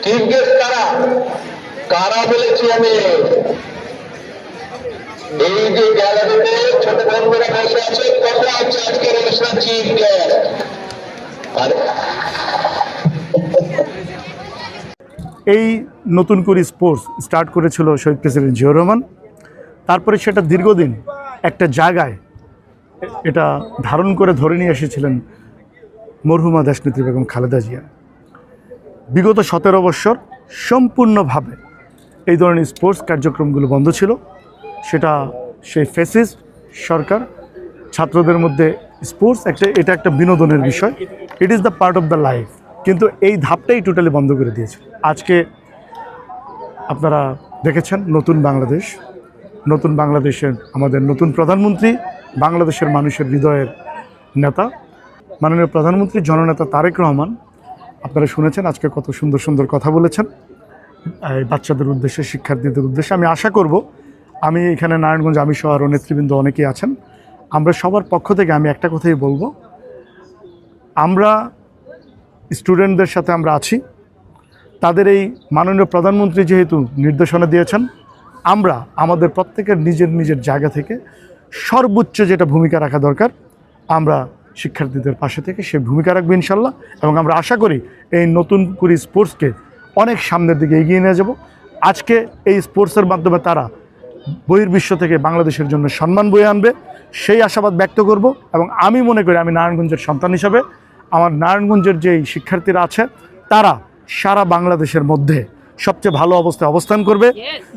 Chief guest কারা কারা বলেছি আমি। এই যে গ্যালারিতে ছোট বন্ধুরা বসে আছে, কত আছে আজকের অনুষ্ঠান চিফ গেস্ট। এই নতুন করে স্পোর্টস স্টার্ট করেছিল শহীদ প্রেসিডেন্ট জিয়াউর রহমান। তারপরে সেটা দীর্ঘদিন একটা জায়গায় এটা ধারণ করে ধরে নিয়ে এসেছিলেন মরহুমা দেশনেত্রী বেগম খালেদা জিয়া। বিগত 17 বৎসর সম্পূর্ণভাবে এই ধরনের স্পোর্টস কার্যক্রমগুলো বন্ধ ছিল। সেটা সেই ফ্যাসিস্ট সরকার ছাত্রদের মধ্যে স্পোর্টস এটা একটা বিনোদনের বিষয়, it is the part of the life, কিন্তু এই ধাপটাই টোটালি বন্ধ করে দিয়েছে। আজকে আপনারা দেখেছেন নতুন বাংলাদেশের আমাদের নতুন প্রধানমন্ত্রী, বাংলাদেশের মানুষের হৃদয়ের নেতা মাননীয় প্রধানমন্ত্রী জননেতা তারেক রহমান। আপনারা শুনেছেন আজকে কত সুন্দর সুন্দর কথা বলেছেন এই বাচ্চাদের উদ্দেশ্যে, শিক্ষার্থীদের উদ্দেশ্যে। আমি আশা করব, আমি এখানে নারায়ণগঞ্জ আমি সহ আরও নেতৃবৃন্দ অনেকেই আছেন, আমরা সবার পক্ষ থেকে আমি একটা কথাই বলবো, আমরা স্টুডেন্টদের সাথে আমরা আছি। তাদের এই মাননীয় প্রধানমন্ত্রী যেহেতু নির্দেশনা দিয়েছেন, আমরা আমাদের প্রত্যেকের নিজের জায়গা থেকে সর্বোচ্চ যেটা ভূমিকা রাখা দরকার, আমরা শিক্ষার্থীদের পাশে থেকে সেই ভূমিকা রাখবো ইনশাল্লাহ। এবং আমরা আশা করি এই নতুন করে স্পোর্টসকে অনেক সামনের দিকে এগিয়ে নিয়ে যাব। আজকে এই স্পোর্টসের মাধ্যমে তারা বহির্বিশ্ব থেকে বাংলাদেশের জন্য সম্মান বয়ে আনবে, সেই আশাবাদ ব্যক্ত করব। এবং আমি মনে করি, আমি নারায়ণগঞ্জের সন্তান হিসাবে আমার নারায়ণগঞ্জের যে শিক্ষার্থীরা আছে তারা সারা বাংলাদেশের মধ্যে সবচেয়ে ভালো অবস্থায় অবস্থান করবে,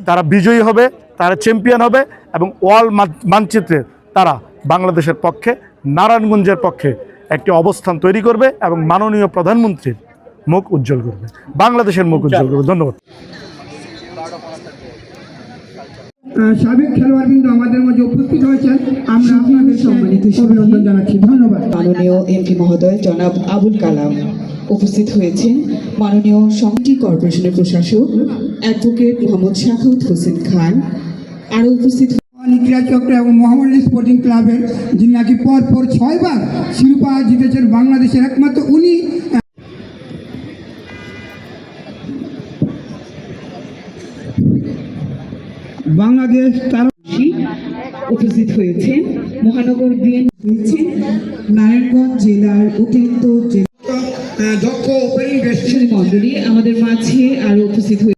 তারা বিজয়ী হবে, তারা চ্যাম্পিয়ন হবে এবং ওয়ার্ল্ড মানচিত্রে তারা বাংলাদেশের পক্ষে, নারায়ণগঞ্জের পক্ষে একটি অবস্থান তৈরি করবে এবং মাননীয় প্রধানমন্ত্রীর মুখ উজ্জ্বল করবে, বাংলাদেশের মুখ উজ্জ্বল করবে। ধন্যবাদ। সাবেক খেলোয়াড়বৃন্দ আমাদের মধ্যে উপস্থিত হয়েছেন, আমরা আপনাদের সম্মানিত অভিনন্দন জানাচ্ছি। ধন্যবাদ। মাননীয় এমপি মহোদয় জনাব আবুল কালাম উপস্থিত হয়েছেন, মাননীয় সিটি কর্পোরেশনের প্রশাসক অ্যাডভোকেট মোহাম্মদ শাখাউত হোসেন খান, আরও উপস্থিত ক্রীড়া চক্র এবং মোহাম্মদ স্পোর্টিং ক্লাবের যিনি নাকি পরপর 6 বার শিরোপা জিতেছেন, বাংলাদেশের একমাত্র উনি। বাংলাদেশ তার উপস্থিত হয়েছেন মহানগর বিএনপি হয়েছেন নারায়ণগঞ্জ জেলার অতিরিক্ত দক্ষ ওপেনিং মন্ডলী আমাদের মাঝে আরও উপস্থিত হয়েছে।